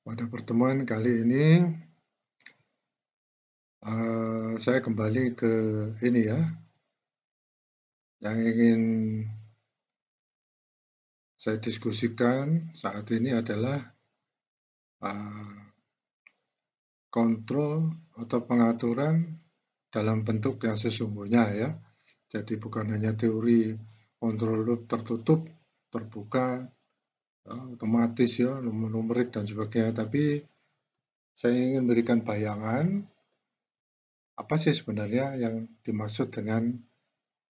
Pada pertemuan kali ini, saya kembali ke ini ya, yang ingin saya diskusikan saat ini adalah uh, kontrol atau pengaturan dalam bentuk yang sesungguhnya ya. Jadi bukan hanya teori kontrol loop tertutup, terbuka, otomatis ya, numerik dan sebagainya, tapi saya ingin berikan bayangan apa sih sebenarnya yang dimaksud dengan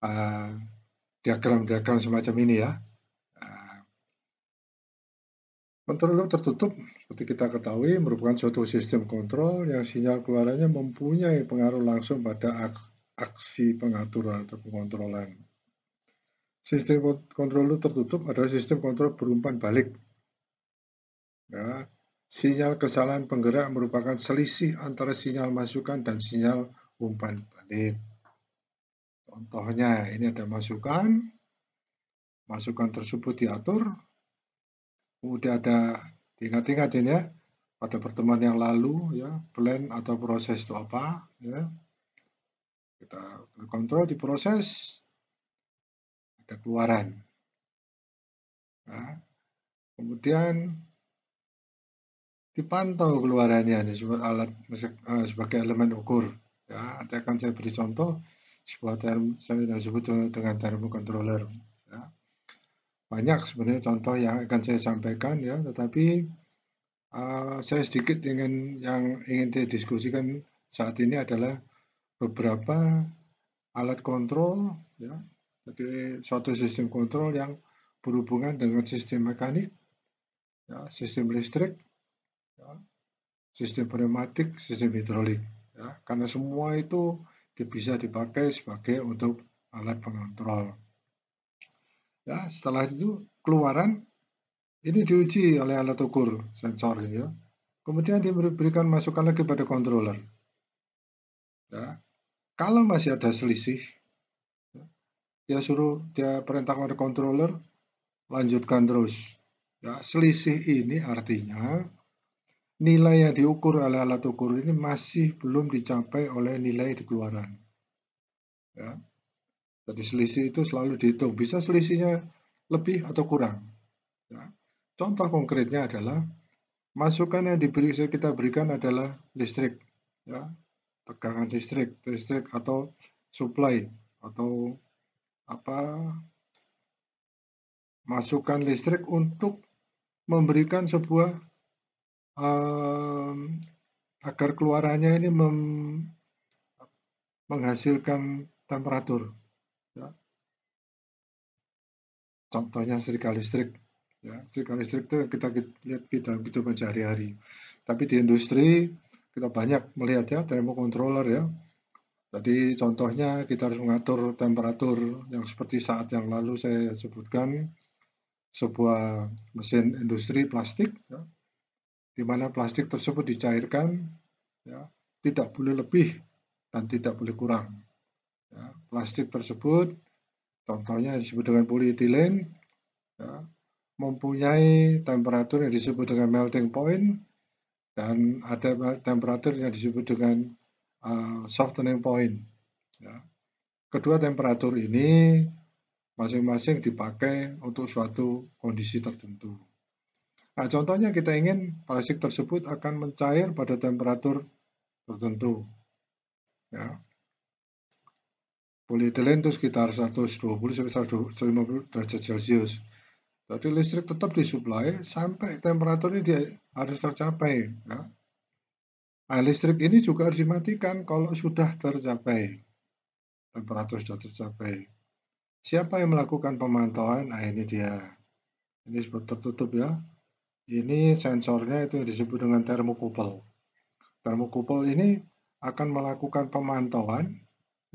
uh, diagram-diagram semacam ini ya. Kontrol loop tertutup, seperti kita ketahui, merupakan suatu sistem kontrol yang sinyal keluarannya mempunyai pengaruh langsung pada aksi pengaturan atau pengontrolan. Sistem kontrol loop tertutup adalah sistem kontrol berumpan balik. Ya, sinyal kesalahan penggerak merupakan selisih antara sinyal masukan dan sinyal umpan balik. Contohnya, ini ada masukan, masukan tersebut diatur, kemudian ada, ingat-ingat ini ya, pada pertemuan yang lalu ya, plan atau proses itu apa ya, kita kontrol di proses, ada keluaran ya. Kemudian dipantau keluarannya disebut alat sebagai elemen ukur ya. Nanti akan saya beri contoh sebuah term saya sebut dengan thermocontroller ya. Banyak sebenarnya contoh yang akan saya sampaikan ya, tetapi saya sedikit ingin didiskusikan saat ini adalah beberapa alat kontrol ya. Jadi suatu sistem kontrol yang berhubungan dengan sistem mekanik, ya, sistem listrik, ya, sistem pneumatik, sistem hidrolik. Ya, karena semua itu bisa dipakai sebagai untuk alat pengontrol. Ya, setelah itu keluaran ini diuji oleh alat ukur sensor ya. Kemudian diberikan masukan lagi pada controller. Ya, kalau masih ada selisih, ya, dia perintah pada controller lanjutkan terus. Ya, selisih ini artinya nilai yang diukur oleh alat ukur ini masih belum dicapai oleh nilai di keluaran. Ya, jadi selisih itu selalu dihitung. Bisa selisihnya lebih atau kurang. Ya. Contoh konkretnya adalah masukan yang kita berikan adalah listrik, ya, tegangan listrik atau supply atau apa masukan listrik untuk memberikan sebuah agar keluarannya ini menghasilkan temperatur. Ya. Contohnya setrika listrik. Ya, setrika listrik itu kita lihat di dalam kehidupan sehari-hari. Tapi di industri kita banyak melihat ya thermocontroller ya. Jadi contohnya kita harus mengatur temperatur yang seperti saat yang lalu saya sebutkan sebuah mesin industri plastik ya, di mana plastik tersebut dicairkan ya, tidak boleh lebih dan tidak boleh kurang. Ya, plastik tersebut contohnya disebut dengan polietilen ya, mempunyai temperatur yang disebut dengan melting point dan ada temperatur yang disebut dengan softening point. Ya. Kedua temperatur ini masing-masing dipakai untuk suatu kondisi tertentu. Nah, contohnya kita ingin plastik tersebut akan mencair pada temperatur tertentu. Ya. Polietilen itu sekitar 120 sampai 150 derajat Celcius. Jadi listrik tetap disuplai sampai temperatur ini harus tercapai. Ya. Nah, listrik ini juga harus dimatikan kalau sudah tercapai. Temperatur sudah tercapai. Siapa yang melakukan pemantauan? Nah, ini dia. Ini disebut tertutup ya. Ini sensornya itu yang disebut dengan thermocouple. Thermocouple ini akan melakukan pemantauan.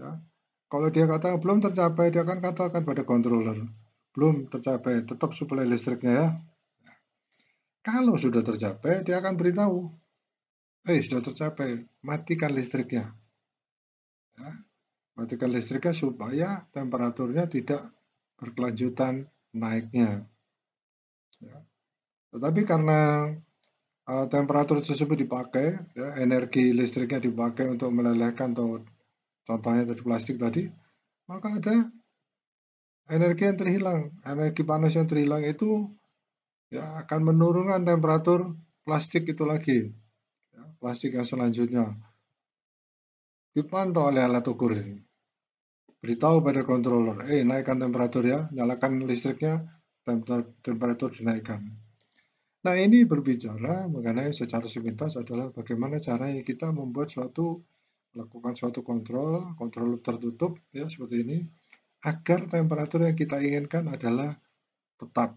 Ya. Kalau dia kata belum tercapai, dia akan katakan pada controller. Belum tercapai, tetap suplai listriknya ya. Kalau sudah tercapai, dia akan beritahu. Sudah tercapai, matikan listriknya. Ya. Matikan listriknya supaya temperaturnya tidak berkelanjutan naiknya. Ya. Tetapi karena temperatur tersebut dipakai, ya, energi listriknya dipakai untuk melelehkan atau contohnya tadi plastik tadi, maka ada energi yang terhilang. Energi panas yang terhilang itu ya akan menurunkan temperatur plastik itu lagi. Ya, plastik yang selanjutnya dipantau oleh alat ukur ini. Beritahu pada controller, naikkan temperatur ya, nyalakan listriknya, temperatur dinaikkan. Nah, ini berbicara mengenai secara sepintas adalah bagaimana caranya kita melakukan suatu kontrol tertutup ya seperti ini, agar temperatur yang kita inginkan adalah tetap.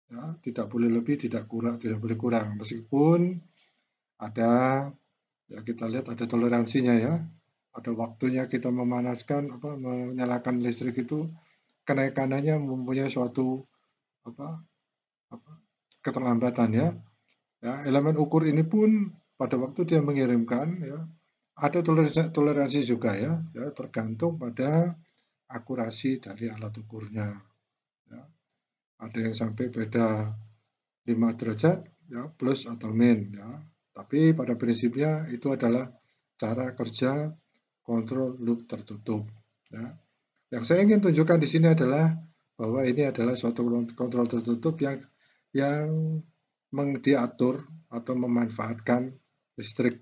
Ya, tidak boleh lebih, tidak boleh kurang. Meskipun ada, ya kita lihat ada toleransinya ya. Ada waktunya kita menyalakan listrik itu, kenaikannya mempunyai suatu keterlambatan ya. Ya, elemen ukur ini pun pada waktu dia mengirimkan ya, ada toleransi juga ya, tergantung pada akurasi dari alat ukurnya. Ya. Ada yang sampai beda 5 derajat ya, plus atau min ya. Tapi pada prinsipnya itu adalah cara kerja kontrol loop tertutup ya. Yang saya ingin tunjukkan di sini adalah bahwa ini adalah suatu kontrol tertutup yang diatur atau memanfaatkan listrik.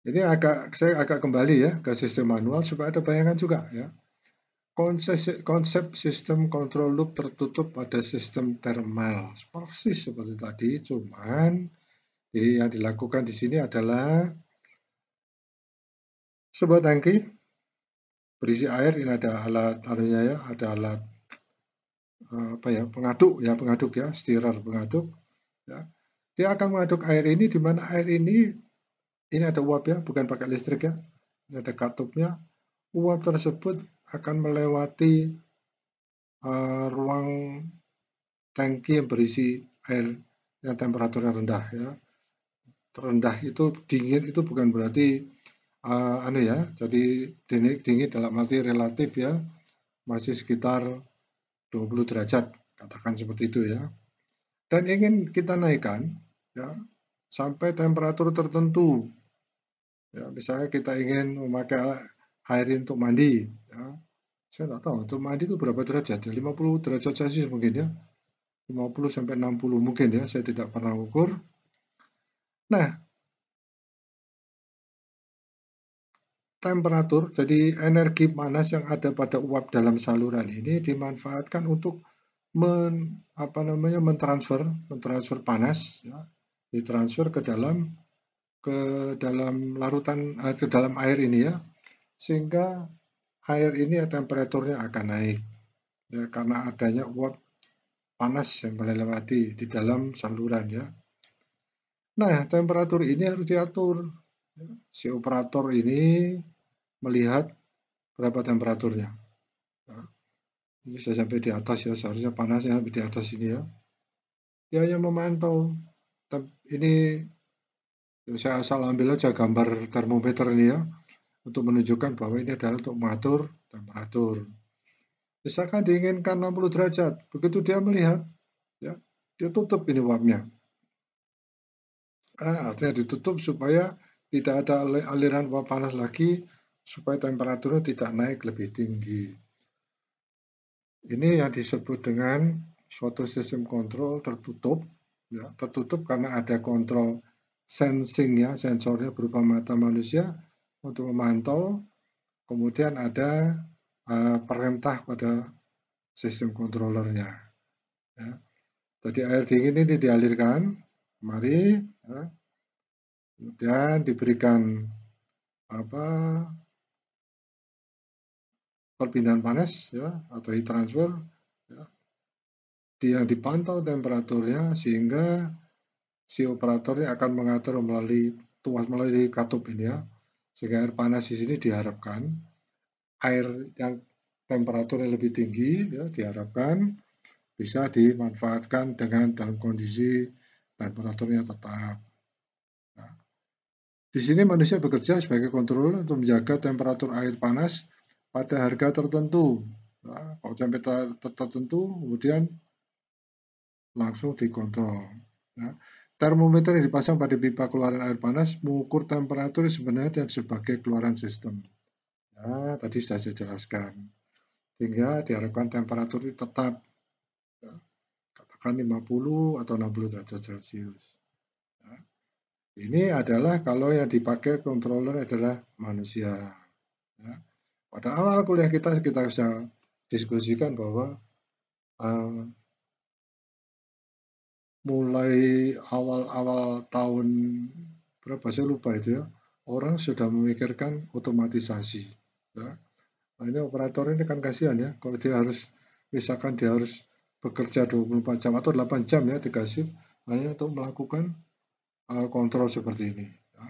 Ini saya agak kembali ya ke sistem manual supaya ada bayangan juga ya. Konsep sistem kontrol loop tertutup pada sistem thermal persis seperti tadi, cuman yang dilakukan di sini adalah sebuah tangki berisi air. Ini ada alat ada alat pengaduk ya, stirrer pengaduk ya. Dia akan mengaduk air ini, di mana air ini ada uap ya, bukan pakai listrik ya. Ini ada katupnya. Uap tersebut akan melewati ruang tangki yang berisi air yang temperaturnya rendah ya. Terendah itu dingin itu bukan berarti jadi dingin dalam arti relatif ya, masih sekitar 20 derajat, katakan seperti itu ya. Dan ingin kita naikkan ya sampai temperatur tertentu. Ya, misalnya kita ingin memakai air untuk mandi ya. Saya nggak tahu untuk mandi itu berapa derajat ya, 50 derajat Celcius mungkin ya. 50 sampai 60 mungkin ya, saya tidak pernah ukur. Nah, temperatur, jadi energi panas yang ada pada uap dalam saluran ini dimanfaatkan untuk mentransfer panas ya, ditransfer ke dalam larutan ke dalam air ini ya, sehingga air ini temperaturnya akan naik ya, karena adanya uap panas yang melewati di dalam saluran ya. Nah, temperatur ini harus diatur. Si operator ini melihat berapa temperaturnya. Ya, ini sudah sampai di atas ya, seharusnya panasnya di atas ini ya. Dia yang memantau. Ini saya asal ambil aja gambar termometer ini ya, untuk menunjukkan bahwa ini adalah untuk mengatur temperatur. Misalkan diinginkan 60 derajat, begitu dia melihat, ya, dia tutup ini uapnya. Artinya ditutup supaya tidak ada aliran uap panas lagi, supaya temperaturnya tidak naik lebih tinggi. Ini yang disebut dengan suatu sistem kontrol tertutup, ya, tertutup karena ada kontrol sensing ya, sensornya berupa mata manusia untuk memantau, kemudian ada perintah pada sistem controllernya. Ya. Jadi air dingin ini dialirkan, mari, ya, kemudian diberikan perpindahan panas ya, atau heat transfer ya, yang dipantau temperaturnya sehingga si operatornya akan mengatur melalui katup ini ya, sehingga air panas di sini diharapkan air yang temperaturnya lebih tinggi ya, diharapkan bisa dimanfaatkan dalam kondisi temperaturnya tetap. Nah, di sini manusia bekerja sebagai controller untuk menjaga temperatur air panas pada harga tertentu. Nah, kalau sampai tertentu, kemudian langsung dikontrol. Ya. Termometer yang dipasang pada pipa keluaran air panas mengukur temperatur sebenarnya dan sebagai keluaran sistem. Ya, tadi sudah saya jelaskan. Sehingga diharapkan temperatur itu tetap, ya, katakan 50 atau 60 derajat Celcius. Ya. Ini adalah kalau yang dipakai controller adalah manusia. Ya. Pada awal kuliah kita bisa diskusikan bahwa mulai awal-awal tahun berapa saya lupa itu ya, orang sudah memikirkan otomatisasi. Ya. Nah ini operator ini kan kasihan ya, kalau dia harus, misalkan dia harus bekerja 24 jam atau 8 jam ya dikasih hanya untuk melakukan kontrol seperti ini. Ya.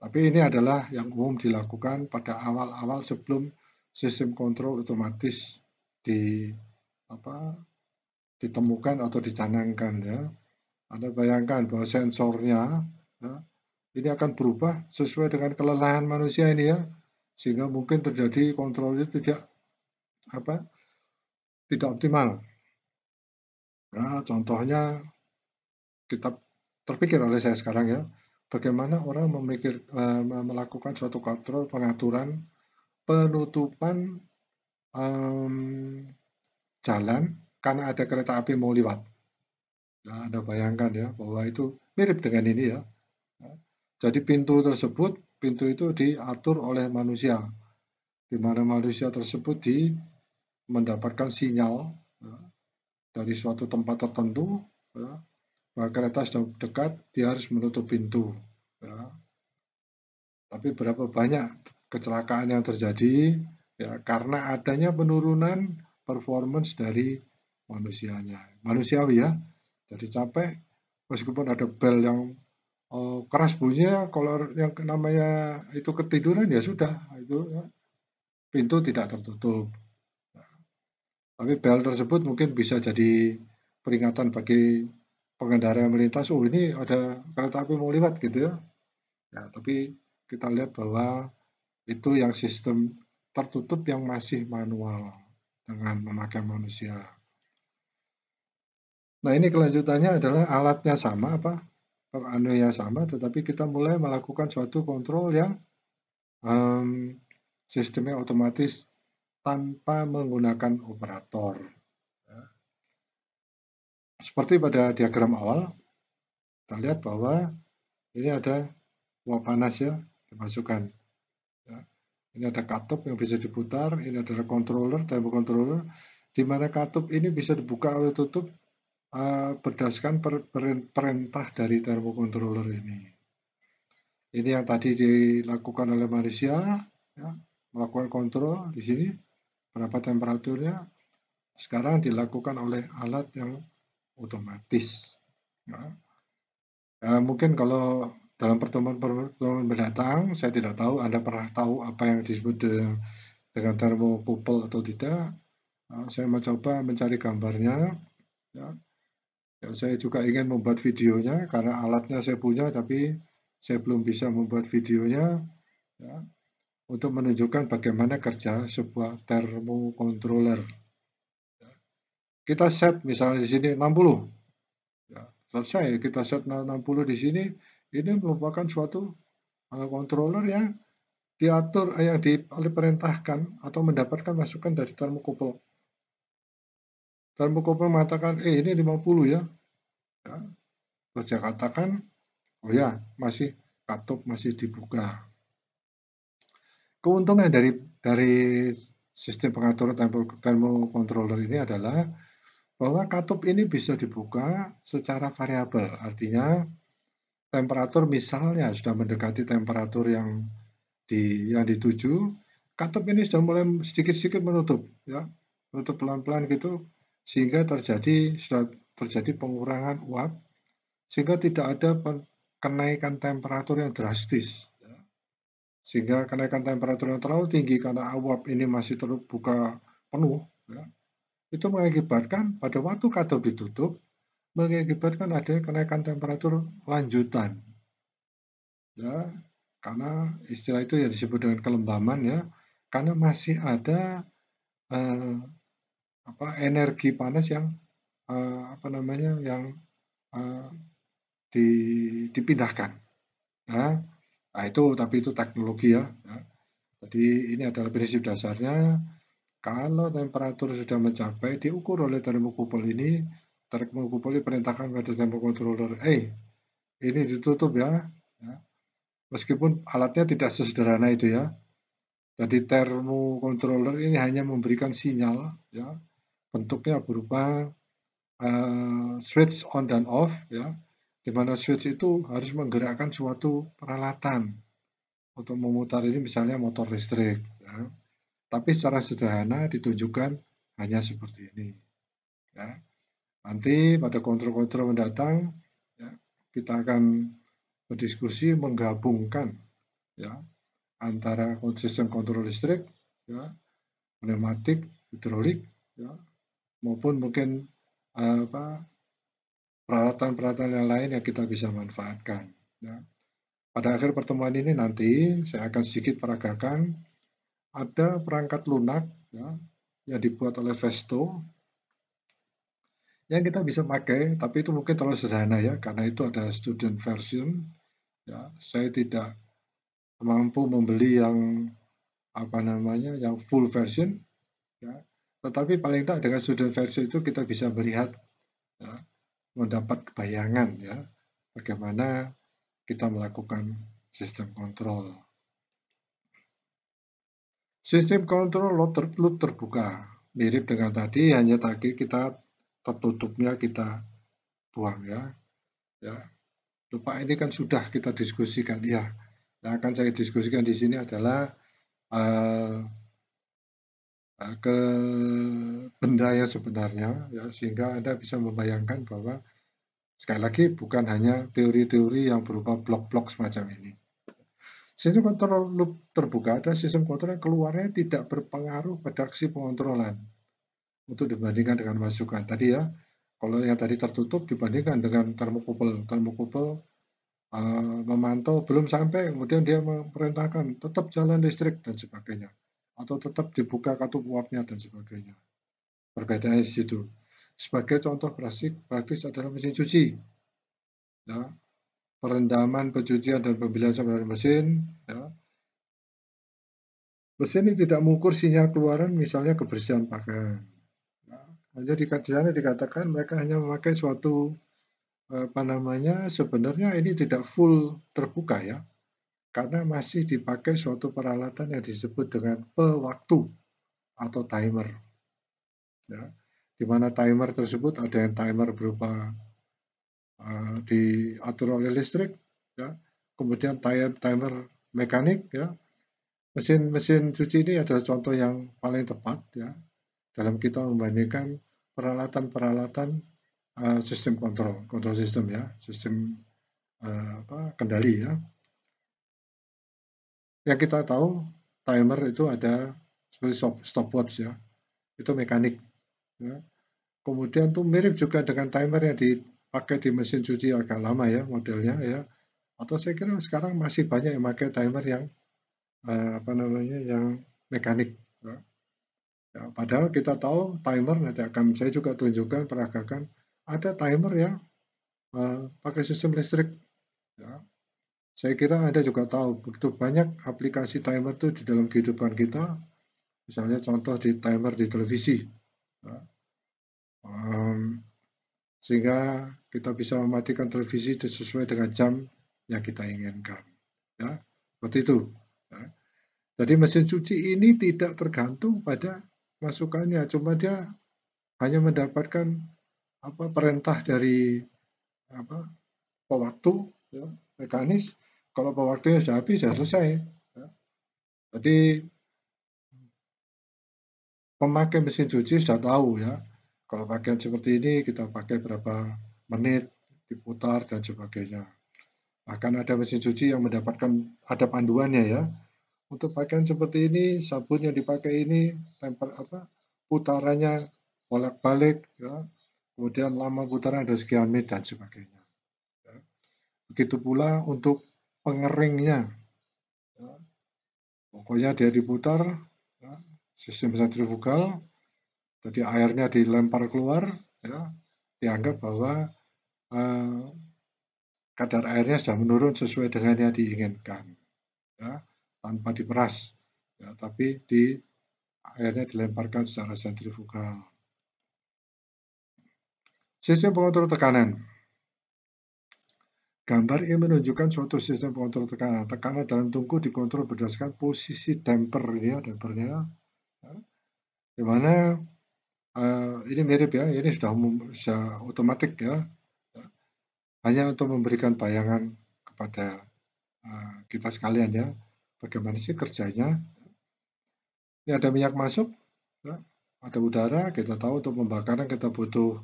Tapi ini adalah yang umum dilakukan pada awal-awal sebelum sistem kontrol otomatis di apa ditemukan atau dicanangkan ya. Anda bayangkan bahwa sensornya ya, ini akan berubah sesuai dengan kelelahan manusia ini ya, sehingga mungkin terjadi kontrolnya apa tidak optimal. Nah, contohnya kita terpikir oleh saya sekarang ya, bagaimana orang melakukan suatu kontrol pengaturan penutupan jalan karena ada kereta api mau lewat. Nah, Anda bayangkan ya bahwa itu mirip dengan ini ya. Jadi pintu itu diatur oleh manusia, di mana manusia tersebut mendapatkan sinyal ya, dari suatu tempat tertentu ya, bahwa kereta sudah dekat, dia harus menutup pintu. Ya. Tapi berapa banyak kecelakaan yang terjadi ya karena adanya penurunan performance dari manusiawi ya. Jadi capek meskipun ada bel yang keras bunyinya, kalau yang namanya itu ketiduran ya sudah, itu ya, pintu tidak tertutup. Tapi bel tersebut mungkin bisa jadi peringatan bagi pengendara yang melintas, oh ini ada kereta api mau lewat gitu ya. Ya, tapi kita lihat bahwa itu yang sistem tertutup yang masih manual dengan memakai manusia. Nah ini kelanjutannya adalah alatnya sama apa? Anunya sama, tetapi kita mulai melakukan suatu kontrol yang sistemnya otomatis tanpa menggunakan operator. Ya. Seperti pada diagram awal, kita lihat bahwa ini ada uap panas ya, dimasukkan. Ya. Ini ada katup yang bisa diputar, ini adalah controller, tempo controller, di mana katup ini bisa dibuka atau tutup berdasarkan perintah dari termocontroller ini. Ini yang tadi dilakukan oleh manusia, ya, melakukan kontrol di sini, berapa temperaturnya, sekarang dilakukan oleh alat yang otomatis. Ya. Mungkin kalau dalam pertemuan mendatang, saya tidak tahu Anda pernah tahu apa yang disebut dengan thermocouple atau tidak. Saya mencoba mencari gambarnya. Ya. Ya, saya juga ingin membuat videonya karena alatnya saya punya, tapi saya belum bisa membuat videonya. Ya, untuk menunjukkan bagaimana kerja sebuah thermocontroller. Ya. Kita set misalnya di sini 60. Ya, selesai kita set 60 di sini. Ini merupakan suatu controller yang diatur, yang diperintahkan atau mendapatkan masukan dari thermocouple. Thermocouple mengatakan, ini 50 ya. Ya. Terus dia katakan, oh ya, masih katup masih dibuka. Keuntungan dari sistem pengaturan thermocontroller ini adalah bahwa katup ini bisa dibuka secara variabel. Artinya temperatur misalnya sudah mendekati temperatur yang dituju, katup ini sudah mulai sedikit-sedikit menutup, ya, menutup pelan-pelan gitu, sehingga sudah terjadi pengurangan uap, sehingga tidak ada kenaikan temperatur yang drastis. Ya. Sehingga kenaikan temperatur yang terlalu tinggi karena uap ini masih terbuka penuh, ya, itu mengakibatkan pada waktu katup ditutup, mengakibatkan ada kenaikan temperatur lanjutan. Ya, karena istilah itu yang disebut dengan kelembaman ya, karena masih ada energi panas yang apa namanya, yang uh, dipindahkan. Ya. Nah tapi itu teknologi ya. Ya. Jadi ini adalah prinsip dasarnya. Kalau temperatur sudah mencapai, diukur oleh termokupol ini, termokupol perintahkan pada termokontroller, ini ditutup ya. Ya. Meskipun alatnya tidak sesederhana itu ya. Jadi termokontroller ini hanya memberikan sinyal, ya, bentuknya berupa switch on dan off, ya, di mana switch itu harus menggerakkan suatu peralatan untuk memutar ini misalnya motor listrik, ya. Tapi secara sederhana ditunjukkan hanya seperti ini, ya. Nanti pada kontrol-kontrol mendatang, ya, kita akan berdiskusi menggabungkan, ya, antara sistem kontrol listrik, ya, pneumatik, hidrolik, ya, maupun mungkin peralatan-peralatan yang lain yang kita bisa manfaatkan. Ya. Pada akhir pertemuan ini nanti saya akan sedikit peragakan ada perangkat lunak, ya, yang dibuat oleh Vesto yang kita bisa pakai, tapi itu mungkin terlalu sederhana ya, karena itu ada student version. Ya, saya tidak mampu membeli yang yang full version. Ya. Tetapi paling tidak dengan student version itu kita bisa melihat, ya, mendapat bayangan ya bagaimana kita melakukan sistem kontrol. Sistem kontrol loop terbuka, mirip dengan tadi, hanya tadi kita tertutupnya kita buang ya. Ya, lupa ini kan sudah kita diskusikan ya. Yang akan saya diskusikan di sini adalah ke benda yang sebenarnya ya, sehingga Anda bisa membayangkan bahwa sekali lagi bukan hanya teori-teori yang berupa blok-blok semacam ini. Sistem kontrol loop terbuka adalah sistem kontrol yang keluarnya tidak berpengaruh pada aksi pengontrolan untuk dibandingkan dengan masukan. Tadi ya, kalau yang tadi tertutup dibandingkan dengan termokupol. Termokupol memantau belum sampai, kemudian dia memerintahkan tetap jalan listrik dan sebagainya. Atau tetap dibuka katup uapnya dan sebagainya. Perbedaannya di situ. Sebagai contoh praktis adalah mesin cuci. Ya, perendaman, pencucian, dan pembilasan dari mesin. Ya. Mesin ini tidak mengukur sinyal keluaran misalnya kebersihan pakaian. Ya. Hanya di sana dikatakan mereka hanya memakai suatu sebenarnya ini tidak full terbuka ya, karena masih dipakai suatu peralatan yang disebut dengan pewaktu atau timer. Ya. Di mana timer tersebut ada yang timer berupa diatur oleh listrik, ya. Kemudian timer mekanik, ya. Mesin cuci ini adalah contoh yang paling tepat ya dalam kita membandingkan peralatan-peralatan sistem kontrol sistem ya, sistem kendali ya. Yang kita tahu timer itu ada seperti stopwatch ya, itu mekanik. Ya. Kemudian tuh mirip juga dengan timer yang dipakai di mesin cuci agak lama ya modelnya ya. Atau saya kira sekarang masih banyak yang pakai timer yang yang mekanik. Ya. Ya, padahal kita tahu timer, nanti akan saya juga tunjukkan peragakan ada timer yang pakai sistem listrik. Ya. Saya kira Anda juga tahu begitu banyak aplikasi timer itu di dalam kehidupan kita. Misalnya contoh di timer di televisi. Ya. Sehingga kita bisa mematikan televisi sesuai dengan jam yang kita inginkan. Ya, seperti itu. Ya. Jadi mesin cuci ini tidak tergantung pada masukannya, cuma dia hanya mendapatkan perintah dari pewaktu ya, mekanis. Kalau pewaktunya sudah habis ya selesai. Ya. Jadi pemakai mesin cuci sudah tahu ya. Kalau pakaian seperti ini kita pakai berapa menit diputar dan sebagainya. Bahkan ada mesin cuci yang mendapatkan ada panduannya ya. Untuk pakaian seperti ini, sabun yang dipakai ini putarannya bolak-balik ya. Kemudian lama putaran ada sekian menit dan sebagainya. Ya. Begitu pula untuk pengeringnya. Ya. Pokoknya dia diputar ya, sistem sentrifugal. Jadi airnya dilempar keluar ya. dianggap bahwa kadar airnya sudah menurun sesuai dengan yang diinginkan, ya, tanpa diperas, ya, tapi airnya dilemparkan secara sentrifugal. Sistem pengontrol tekanan. Gambar ini menunjukkan suatu sistem pengontrol tekanan. Tekanan dalam tungku dikontrol berdasarkan posisi damper, ya, dampernya, ya, di mana ini mirip ya, ini sudah otomatis ya, hanya untuk memberikan bayangan kepada kita sekalian ya, bagaimana sih kerjanya. Ini ada minyak masuk, ya, ada udara, kita tahu untuk pembakaran kita butuh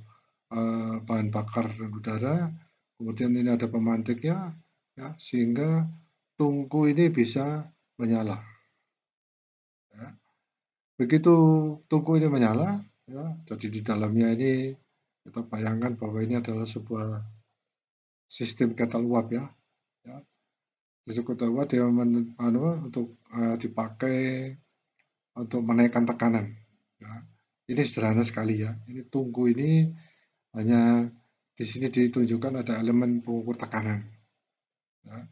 bahan bakar dan udara, kemudian ini ada pemantiknya, ya, sehingga tungku ini bisa menyala. Ya. Begitu tungku ini menyala, ya, jadi di dalamnya ini kita bayangkan bahwa ini adalah sebuah sistem kettle uap ya. Ya. Sistem kettle uap dia untuk dipakai untuk menaikkan tekanan. Ya. Ini sederhana sekali ya. Ini tungku ini hanya di sini ditunjukkan ada elemen pengukur tekanan. Ya.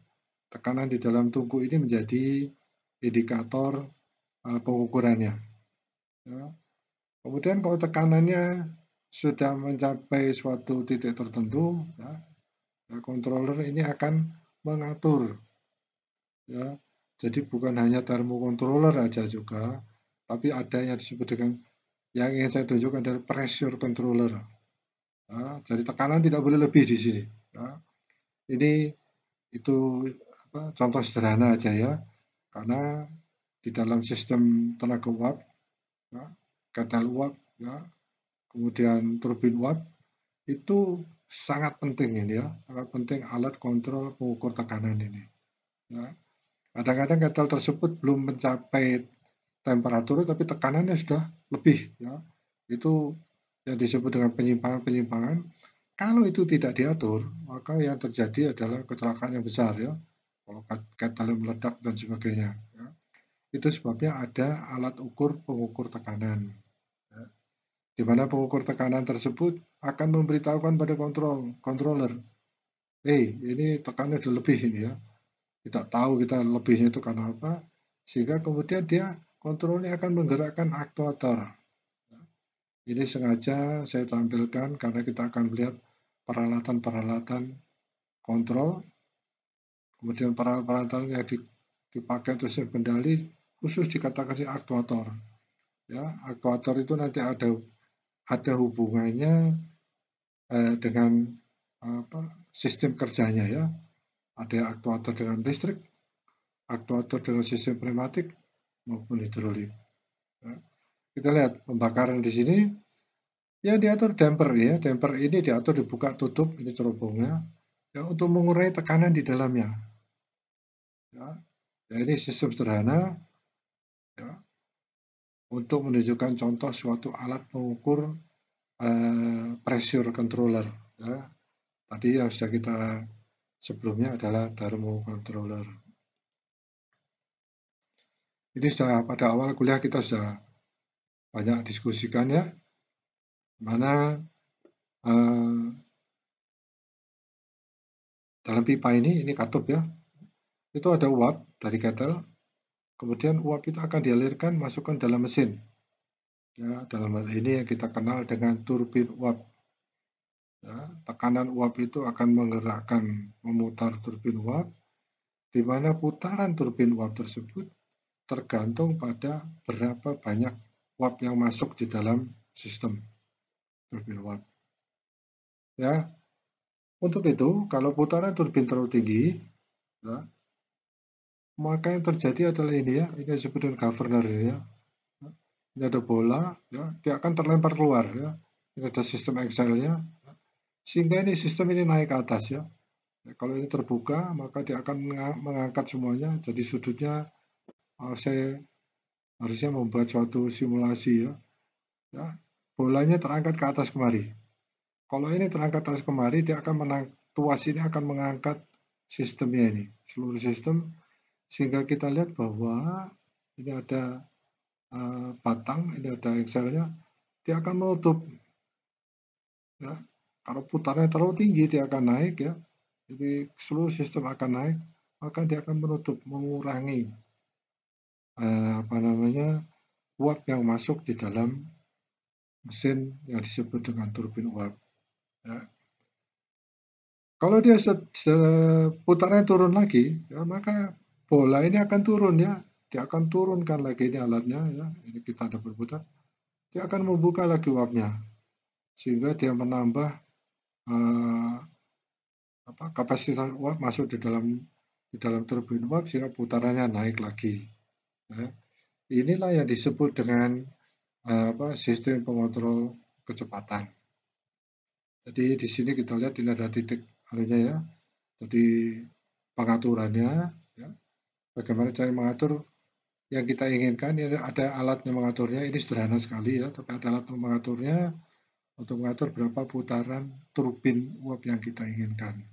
Tekanan di dalam tungku ini menjadi indikator pengukurannya. Ya. Kemudian kalau tekanannya sudah mencapai suatu titik tertentu, ya, controller ini akan mengatur. Ya. Jadi bukan hanya thermocontroller aja juga, tapi ada yang disebut dengan yang ingin saya tunjukkan adalah pressure controller. Ya, jadi tekanan tidak boleh lebih di sini. Ya. Ini itu contoh sederhana aja ya, karena di dalam sistem tenaga uap, ya, kettle uap, ya, kemudian turbin uap, itu sangat penting ini ya, sangat penting alat kontrol pengukur tekanan ini. Ya. Kadang-kadang kettle tersebut belum mencapai temperatur, tapi tekanannya sudah lebih. Ya. Itu yang disebut dengan penyimpangan-penyimpangan. Kalau itu tidak diatur, maka yang terjadi adalah kecelakaan yang besar ya. Kalau kettle meledak dan sebagainya. Ya. Itu sebabnya ada alat ukur pengukur tekanan. Ya. Di mana pengukur tekanan tersebut akan memberitahukan pada controller, ini tekanannya sudah lebih ini ya. Tidak tahu kita lebihnya itu karena apa, sehingga kemudian dia kontrolnya akan menggerakkan aktuator. Ini sengaja saya tampilkan karena kita akan melihat peralatan-peralatan kontrol, kemudian peralatan yang dipakai untuk sistem kendali khusus dikatakan si aktuator. Ya, aktuator itu nanti ada hubungannya dengan sistem kerjanya ya. Ada aktuator dengan listrik, aktuator dengan sistem pneumatik maupun hidrolik. Ya. Kita lihat pembakaran di sini, ya diatur damper ya. Damper ini diatur dibuka tutup, ini cerobongnya, ya untuk mengurai tekanan di dalamnya. Ya, ya ini sistem sederhana ya, untuk menunjukkan contoh suatu alat pengukur pressure controller. Ya. Tadi yang sudah kita sebelumnya adalah thermocontroller. Ini sudah pada awal kuliah kita sudah banyak diskusikan ya, mana dalam pipa ini katup ya, itu ada uap dari kettle, kemudian uap itu akan dialirkan masukkan dalam mesin. Ya, dalam hal ini yang kita kenal dengan turbin uap. Ya, tekanan uap itu akan menggerakkan memutar turbin uap, di mana putaran turbin uap tersebut tergantung pada berapa banyak uap yang masuk di dalam sistem turbin uap. Ya, untuk itu kalau putaran turbin terlalu tinggi, ya, maka yang terjadi adalah ini ya, ini disebut dengan governor ini ya. Ini ada bola, ya, dia akan terlempar keluar ya. Ini ada sistem Excel-nya, ya. Sehingga ini sistem ini naik ke atas ya. Ya, kalau ini terbuka, maka dia akan mengangkat semuanya. Jadi sudutnya, saya harusnya membuat suatu simulasi ya. Ya, bolanya terangkat ke atas kemari. Kalau ini terangkat ke atas kemari, dia akan tuas ini akan mengangkat sistemnya ini, seluruh sistem, sehingga kita lihat bahwa ini ada batang, ini ada Excel-nya, dia akan menutup. Ya. Kalau putarannya terlalu tinggi dia akan naik ya. Jadi seluruh sistem akan naik, maka dia akan menutup, mengurangi apa namanya uap yang masuk di dalam mesin yang disebut dengan turbin uap. Ya. Kalau dia putarannya turun lagi, ya, maka bola ini akan turun ya. Dia akan turunkan lagi ini alatnya ya. Ini kita ada berputar. Dia akan membuka lagi uapnya sehingga dia menambah eh, kapasitas uap masuk di dalam turbin uap sehingga putarannya naik lagi. Ya. Inilah yang disebut dengan sistem pengontrol kecepatan. Jadi di sini kita lihat ini ada titik anunya ya. Jadi pengaturannya ya. Bagaimana cara mengatur yang kita inginkan, ini ada alatnya mengaturnya, ini sederhana sekali ya, tapi ada alat mengaturnya untuk mengatur berapa putaran turbin uap yang kita inginkan.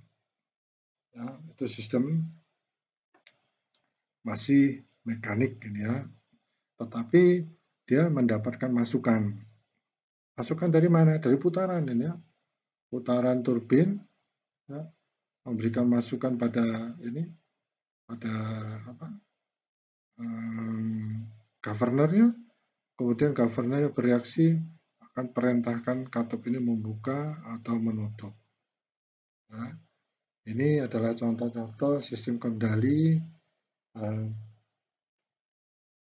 Ya, itu sistem masih mekanik ini ya, tetapi dia mendapatkan masukan. Masukan dari mana? Dari putaran ini ya. Putaran turbin ya, memberikan masukan pada ini, pada apa? Governornya, kemudian governornya bereaksi akan perintahkan katup ini membuka atau menutup. Nah, ini adalah contoh-contoh sistem kendali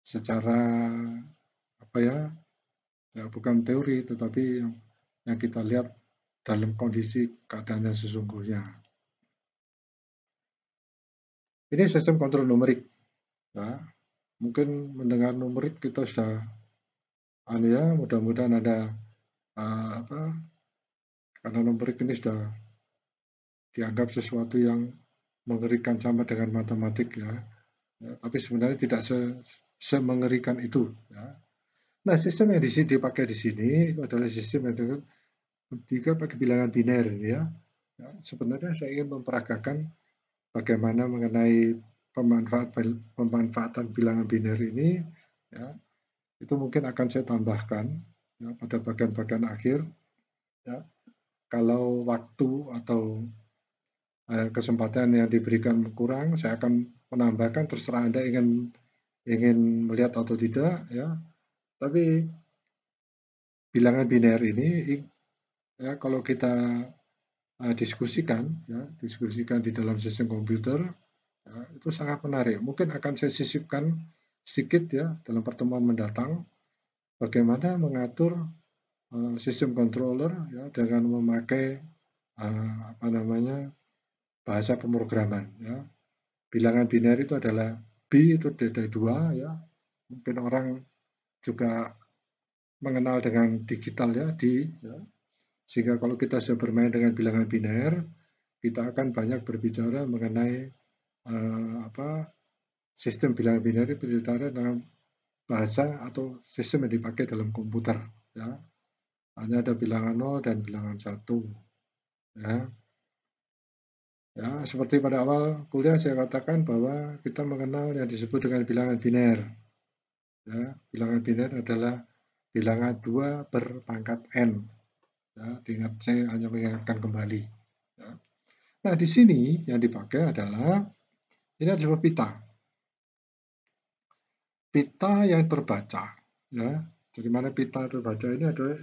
secara apa ya, bukan teori tetapi yang kita lihat dalam kondisi keadaannya sesungguhnya. Ini sistem kontrol numerik. Ya. Mungkin mendengar numerik kita sudah ya, mudah-mudahan ada karena numerik ini sudah dianggap sesuatu yang mengerikan sama dengan matematik ya. Tapi sebenarnya tidak semengerikan itu ya. Nah, sistem yang dipakai di sini itu adalah sistem yang pakai bilangan biner ya. Sebenarnya saya ingin memperagakan bagaimana mengenai pemanfaatan bilangan biner ini ya. Itu mungkin akan saya tambahkan ya, pada bagian-bagian akhir ya. Kalau waktu atau kesempatan yang diberikan kurang, saya akan menambahkan, terserah Anda ingin melihat atau tidak ya. Tapi bilangan biner ini ya kalau kita diskusikan di dalam sistem komputer ya, itu sangat menarik. Mungkin akan saya sisipkan sedikit ya dalam pertemuan mendatang bagaimana mengatur sistem controller ya dengan memakai bahasa pemrograman ya. Bilangan biner itu adalah B itu dari 2 ya. Mungkin orang juga mengenal dengan digital ya, ya. Sehingga kalau kita sudah bermain dengan bilangan biner, kita akan banyak berbicara mengenai sistem bilangan biner itu berbicara dengan bahasa atau sistem yang dipakai dalam komputer ya. Hanya ada bilangan 0 dan bilangan 1 ya. Ya, seperti pada awal kuliah saya katakan bahwa kita mengenal yang disebut dengan bilangan biner. Ya, bilangan biner adalah bilangan 2 berpangkat n. Ya, ingat, saya hanya mengingatkan kembali. Ya. Nah, di sini yang dipakai adalah ini adalah pita. Pita yang terbaca. Ya, dari mana pita terbaca ini adalah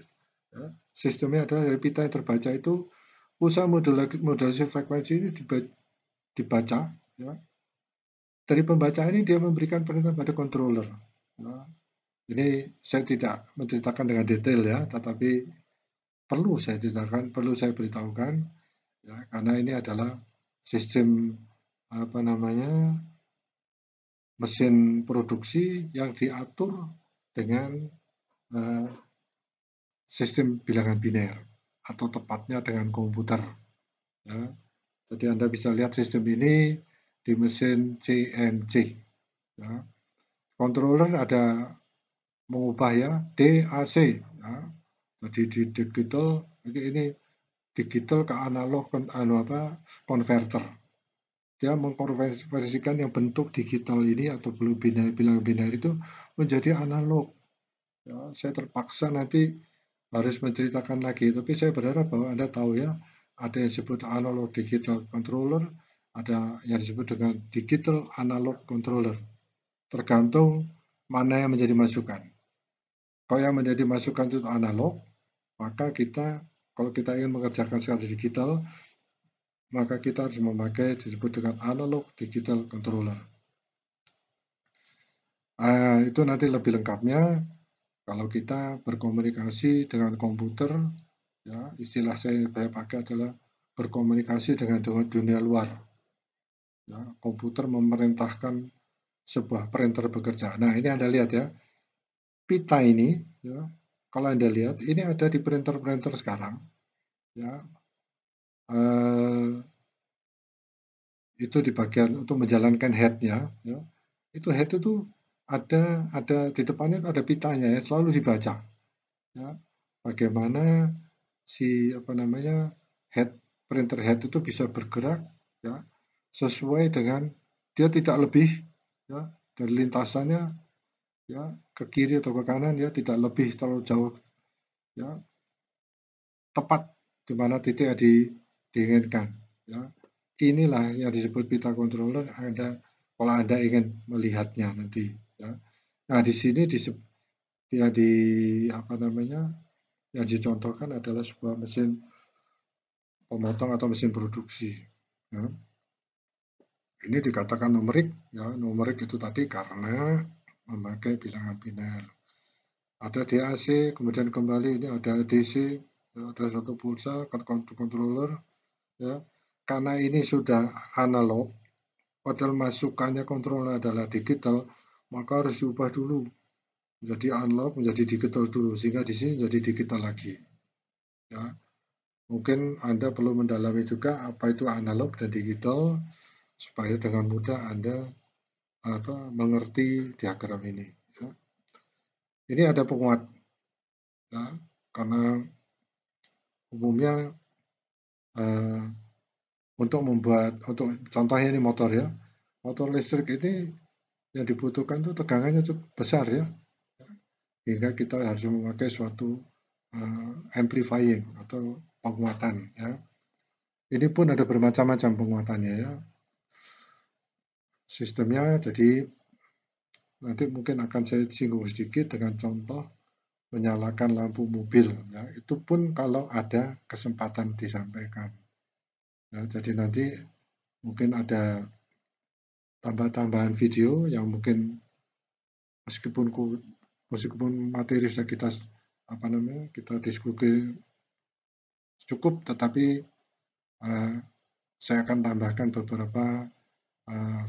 ya, sistemnya adalah dari pita yang terbaca itu usaha modulasi frekuensi ini dibaca. Ya. Dari pembacaan ini dia memberikan perintah pada controller. Ya. Ini saya tidak menceritakan dengan detail ya, tetapi perlu saya ceritakan, perlu saya beritahukan ya, karena ini adalah sistem mesin produksi yang diatur dengan sistem bilangan biner atau tepatnya dengan komputer. Ya. Jadi Anda bisa lihat sistem ini di mesin CNC. Ya. Controller ada mengubah ya DAC. Ya. Jadi di digital ini digital ke analog converter. Dia mengkonversikan yang bentuk digital ini atau bilangan biner itu menjadi analog. Ya, saya terpaksa nanti harus menceritakan lagi, tapi saya berharap bahwa Anda tahu ya, ada yang disebut analog digital controller, ada yang disebut dengan digital analog controller. Tergantung mana yang menjadi masukan. Kalau yang menjadi masukan itu analog, maka kalau kita ingin mengerjakan secara digital, maka kita harus memakai disebut dengan analog digital controller. Itu nanti lebih lengkapnya kalau kita berkomunikasi dengan komputer, ya istilah saya pakai adalah berkomunikasi dengan dunia luar. Ya, komputer memerintahkan sebuah printer bekerja. Nah, ini Anda lihat ya, pita ini, ya, kalau Anda lihat, ini ada di printer-printer sekarang, ya, itu di bagian untuk menjalankan head-nya, ya, itu head itu ada di depannya ada pitanya ya, selalu dibaca, ya, bagaimana si head printer head itu bisa bergerak, ya, sesuai dengan dia tidak lebih, ya, dari lintasannya, ya, ke kiri atau ke kanan, ya, tidak lebih terlalu jauh, ya, tepat di mana titik yang diinginkan, ya. Inilah yang disebut pita controller. Kalau Anda ingin melihatnya nanti, ya. Nah, di sini ya di apa namanya yang dicontohkan adalah sebuah mesin pemotong atau mesin produksi, ya. Ini dikatakan numerik, ya, numerik itu tadi karena memakai bilangan biner. Ada DAC, kemudian kembali ini ada DC, ya, ada satu pulsa controller, ya. Karena ini sudah analog, padahal masukannya controller adalah digital, maka harus diubah dulu menjadi analog, menjadi digital dulu, sehingga di sini menjadi digital lagi, ya. Mungkin Anda perlu mendalami juga apa itu analog dan digital supaya dengan mudah Anda mengerti diagram ini, ya. Ini ada penguat, ya, karena umumnya untuk contohnya ini motor, ya, motor listrik ini yang dibutuhkan itu tegangannya cukup besar, ya, hingga kita harus memakai suatu amplifying atau penguatan, ya. Ini pun ada bermacam-macam penguatannya, ya, sistemnya. Jadi nanti mungkin akan saya singgung sedikit dengan contoh menyalakan lampu mobil, ya, itu pun kalau ada kesempatan disampaikan, ya. Jadi nanti mungkin ada tambahan video yang mungkin meskipun materi sudah kita diskusi cukup, tetapi saya akan tambahkan beberapa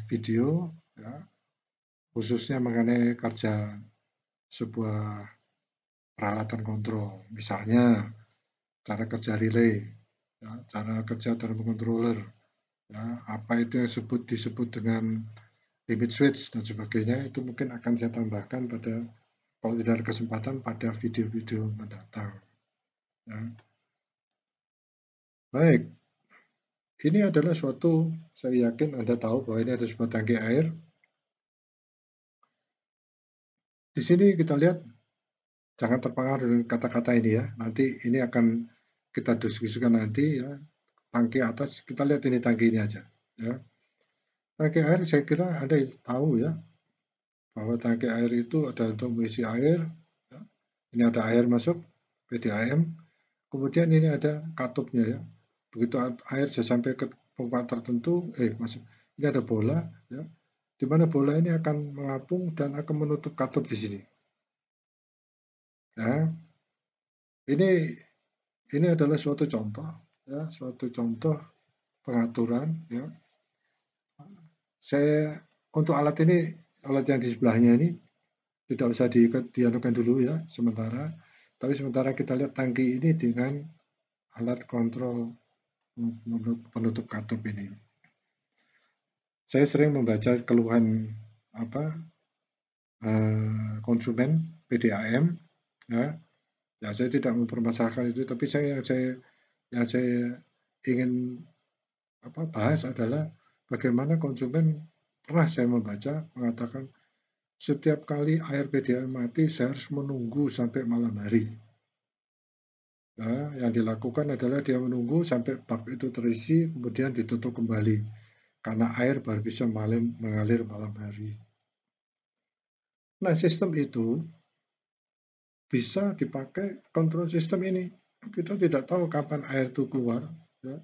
video, ya, khususnya mengenai kerja sebuah peralatan kontrol, misalnya cara kerja relay, ya, cara kerja thermocontroller, ya, apa itu yang disebut dengan limit switch dan sebagainya. Itu mungkin akan saya tambahkan kalau tidak ada kesempatan pada video-video mendatang, ya. Baik, ini adalah saya yakin Anda tahu bahwa ini ada sebuah tangki air. Di sini kita lihat, jangan terpengaruh dengan kata-kata ini, ya. Nanti ini akan kita diskusikan nanti, ya. Tangki atas, kita lihat ini tangki ini aja, ya. Tangki air saya kira Anda tahu, ya, bahwa tangki air itu ada untuk mengisi air, ya. Ini ada air masuk PDAM, kemudian ini ada katupnya, ya. Begitu air sudah sampai ke tempat tertentu, masuk. Ini ada bola, ya, di mana bola ini akan mengapung dan akan menutup katup di sini. Ya, ini adalah suatu contoh, ya, suatu contoh pengaturan, ya. Untuk alat yang di sebelahnya ini tidak usah dianukan dulu, ya, sementara. Tapi sementara kita lihat tangki ini dengan alat kontrol penutup katup ini. Saya sering membaca keluhan konsumen PDAM, ya. Ya, saya tidak mempermasalahkan itu, tapi yang saya ingin bahas adalah bagaimana konsumen pernah saya membaca mengatakan setiap kali air PDAM mati saya harus menunggu sampai malam hari. Ya, yang dilakukan adalah dia menunggu sampai bak itu terisi, kemudian ditutup kembali, karena air baru bisa mengalir malam hari. Nah, sistem itu bisa dipakai kontrol sistem ini. Kita tidak tahu kapan air itu keluar, ya.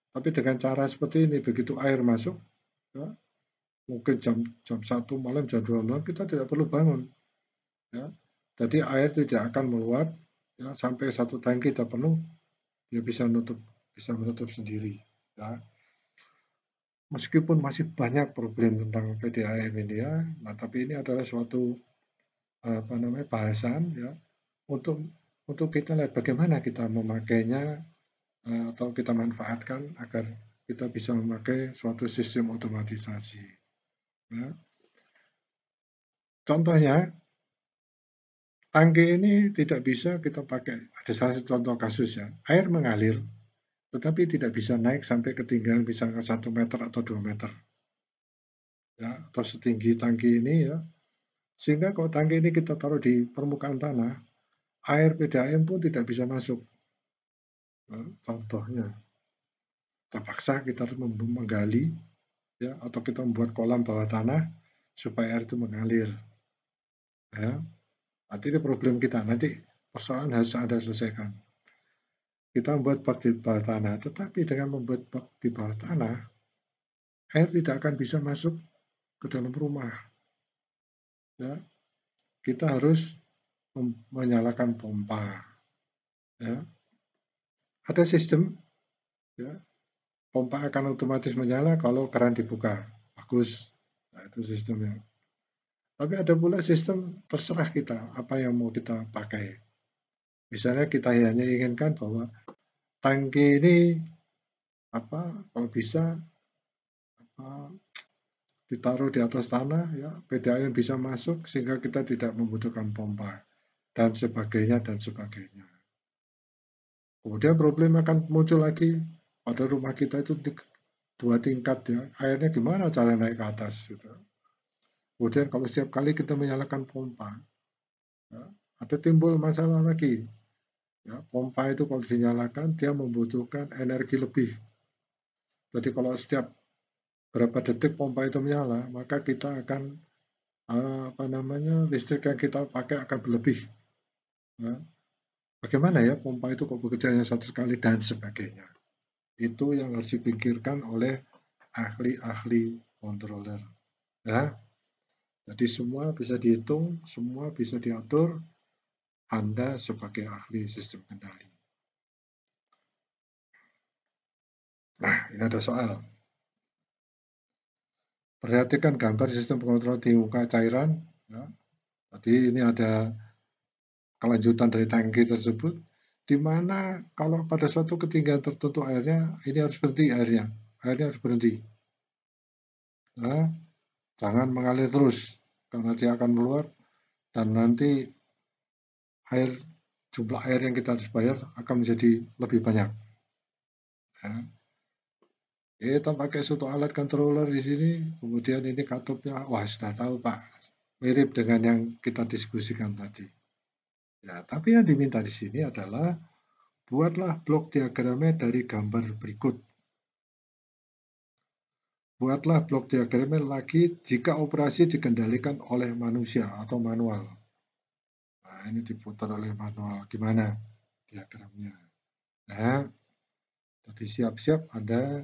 Tapi dengan cara seperti ini, begitu air masuk, ya, mungkin jam 1 malam, jam 2 malam, kita tidak perlu bangun. Ya. Jadi air tidak akan meluap, ya, sampai satu tangki tidak penuh, dia bisa menutup sendiri. Ya. Meskipun masih banyak problem tentang PDAM ini ya, nah tapi ini adalah suatu bahasan ya untuk kita lihat bagaimana kita memakainya atau kita manfaatkan agar kita bisa memakai suatu sistem otomatisasi. Ya. Contohnya, tangki ini tidak bisa kita pakai. Ada salah satu contoh kasus ya, air mengalir, tetapi tidak bisa naik sampai ketinggian misalnya 1 meter atau 2 meter, ya, atau setinggi tangki ini ya. Sehingga kalau tangki ini kita taruh di permukaan tanah, air PDAM pun tidak bisa masuk. Nah, contohnya, terpaksa kita harus menggali, ya, atau kita membuat kolam bawah tanah supaya air itu mengalir. Ya. Nanti ini problem kita. Nanti persoalan harus Anda selesaikan. Kita membuat bak di bawah tanah, tetapi dengan membuat bak di bawah tanah, air tidak akan bisa masuk ke dalam rumah. Ya. Kita harus menyalakan pompa. Ya. Ada sistem, ya, pompa akan otomatis menyala kalau keran dibuka. Bagus. Nah, itu sistemnya. Tapi ada pula sistem terserah kita apa yang mau kita pakai. Misalnya kita hanya inginkan bahwa tangki ini kalau bisa ditaruh di atas tanah ya, PDAM bisa masuk sehingga kita tidak membutuhkan pompa dan sebagainya dan sebagainya. Kemudian problem akan muncul lagi pada rumah kita itu 2 tingkat ya, airnya gimana cara naik ke atas gitu. Kemudian kalau setiap kali kita menyalakan pompa, ya, ada timbul masalah lagi. Ya, pompa itu kalau dinyalakan dia membutuhkan energi lebih. Jadi kalau setiap berapa detik pompa itu menyala, maka kita akan listrik yang kita pakai akan berlebih. Ya. Bagaimana ya pompa itu kok bekerja hanya satu kali dan sebagainya. Itu yang harus dipikirkan oleh ahli-ahli controller. Ya. Jadi semua bisa dihitung, semua bisa diatur, Anda sebagai ahli sistem kendali. Nah, ini ada soal. Perhatikan gambar sistem pengontrol di muka cairan. Ya. Tadi ini ada kelanjutan dari tangki tersebut, di mana kalau pada suatu ketinggian tertentu airnya, ini harus berhenti airnya. Airnya harus berhenti. Nah, jangan mengalir terus, karena dia akan meluap, dan nanti jumlah air yang kita harus bayar akan menjadi lebih banyak. Ya. Kita pakai suatu alat controller di sini, kemudian ini katupnya, wah sudah tahu Pak, mirip dengan yang kita diskusikan tadi. Ya, tapi yang diminta di sini adalah buatlah blok diagramnya dari gambar berikut. Buatlah blok diagramnya lagi jika operasi dikendalikan oleh manusia atau manual. Nah, ini diputar oleh manual. Gimana diagramnya? Nah, jadi siap-siap Anda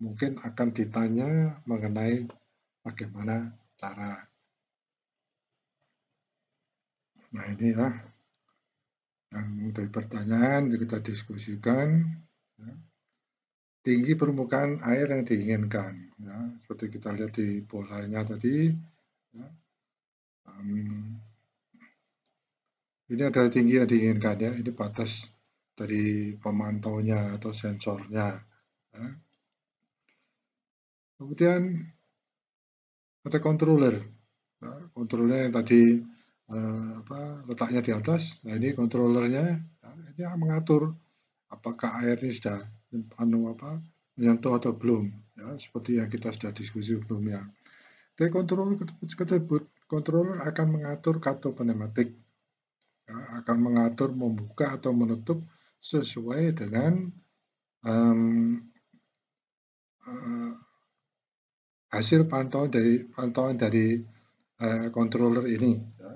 mungkin akan ditanya mengenai bagaimana cara. Nah, ini ya yang dari pertanyaan kita diskusikan. Ya. Tinggi permukaan air yang diinginkan. Ya, seperti kita lihat di polanya tadi. Ya. Ini ada tinggi yang diinginkan ya. Ini batas dari pemantaunya atau sensornya. Ya. Kemudian ada controller. Ya, controller yang tadi letaknya di atas. Nah ini controllernya. Ya, ini mengatur apakah air ini sudah menyentuh atau belum. Ya, seperti yang kita sudah diskusi sebelumnya. Dari controller tersebut, controller akan mengatur kartu pneumatik. ya, akan mengatur membuka atau menutup sesuai dengan um, uh, hasil pantauan dari controller ini. Ya.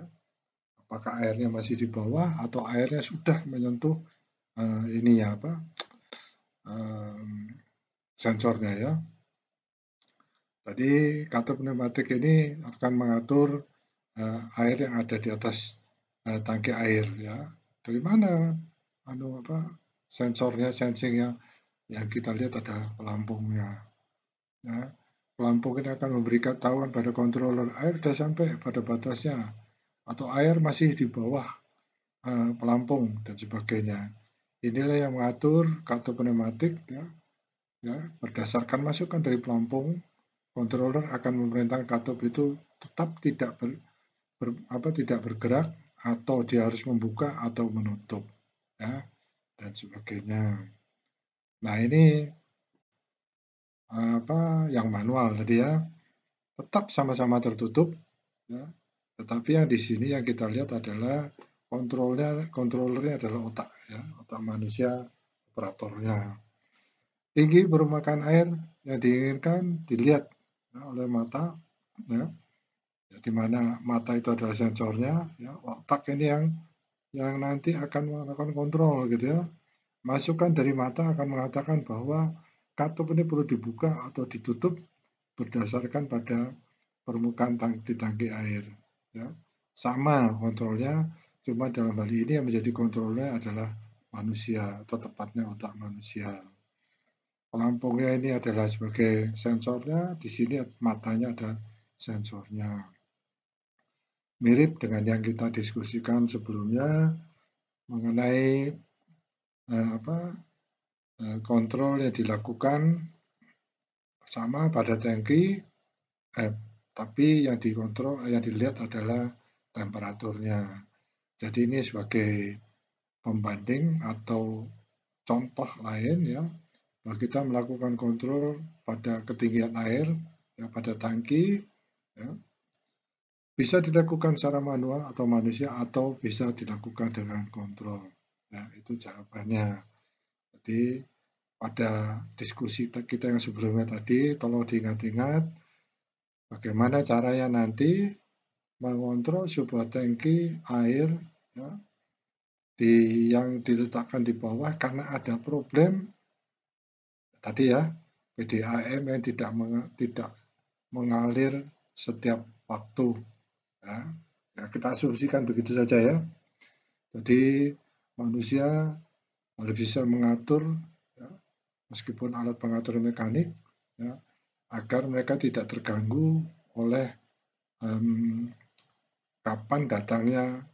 Apakah airnya masih di bawah atau airnya sudah menyentuh ini ya apa sensornya ya. Jadi katup pneumatik ini akan mengatur air yang ada di atas tangki air ya. Dari mana sensornya, sensingnya yang kita lihat ada pelampungnya. Ya. Pelampung ini akan memberikan tahuan pada controller air sudah sampai pada batasnya atau air masih di bawah pelampung dan sebagainya. Inilah yang mengatur katup pneumatik ya, berdasarkan masukan dari pelampung, controller akan memerintahkan katup itu tetap tidak bergerak atau dia harus membuka atau menutup ya dan sebagainya. Nah, ini yang manual tadi ya, tetap sama-sama tertutup ya. Tetapi yang di sini yang kita lihat adalah kontrolernya adalah otak ya, otak manusia, operatornya. Tinggi permukaan air yang diinginkan dilihat ya, oleh mata ya. Di mana mata itu adalah sensornya ya, otak ini yang nanti akan melakukan kontrol gitu ya. Masukan dari mata akan mengatakan bahwa katup ini perlu dibuka atau ditutup berdasarkan pada permukaan di tangki air ya. Sama kontrolnya, cuma dalam hal ini yang menjadi kontrolnya adalah manusia atau tepatnya otak manusia. Pelampungnya ini adalah sebagai sensornya, di sini matanya ada sensornya. Mirip dengan yang kita diskusikan sebelumnya mengenai kontrol yang dilakukan sama pada tangki, tapi yang dikontrol, yang dilihat adalah temperaturnya. Jadi ini sebagai pembanding atau contoh lain ya, bahwa kita melakukan kontrol pada ketinggian air ya, pada tangki ya, bisa dilakukan secara manual atau manusia atau bisa dilakukan dengan kontrol. Ya, itu jawabannya. Jadi pada diskusi kita yang sebelumnya tadi, tolong diingat-ingat bagaimana caranya nanti mengontrol sebuah tangki air ya, yang diletakkan di bawah karena ada problem tadi ya, PDAM yang tidak mengalir setiap waktu. Ya. Ya, kita asumsikan begitu saja ya. Jadi manusia harus bisa mengatur ya, meskipun alat pengatur mekanik ya, agar mereka tidak terganggu oleh kapan datangnya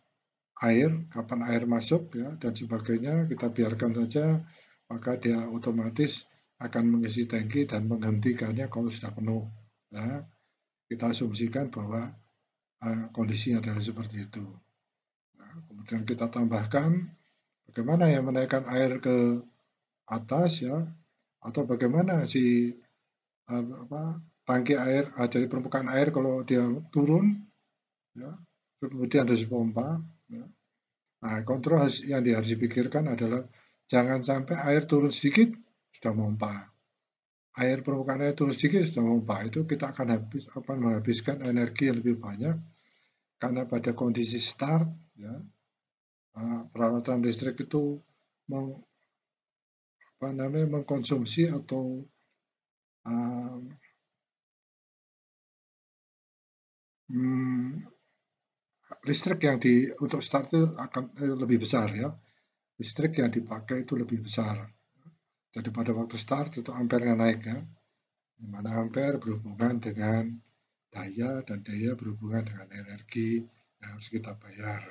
air, kapan air masuk ya dan sebagainya, kita biarkan saja, maka dia otomatis akan mengisi tangki dan menghentikannya kalau sudah penuh. Ya. Kita asumsikan bahwa kondisinya adalah seperti itu. Nah, kemudian kita tambahkan bagaimana ya menaikkan air ke atas ya, atau bagaimana si tangki air dari permukaan air kalau dia turun ya, kemudian harus pompa ya. Nah, kontrol yang harus dipikirkan adalah jangan sampai air turun sedikit sudah pompa, air permukaan air turun sedikit sudah pompa, itu kita akan menghabiskan energi yang lebih banyak karena pada kondisi start ya, peralatan listrik itu mengkonsumsi atau listrik yang untuk start itu akan lebih besar ya. Listrik yang dipakai itu lebih besar. Jadi pada waktu start itu ampernya naik ya. Di mana ampere berhubungan dengan daya dan daya berhubungan dengan energi yang harus kita bayar.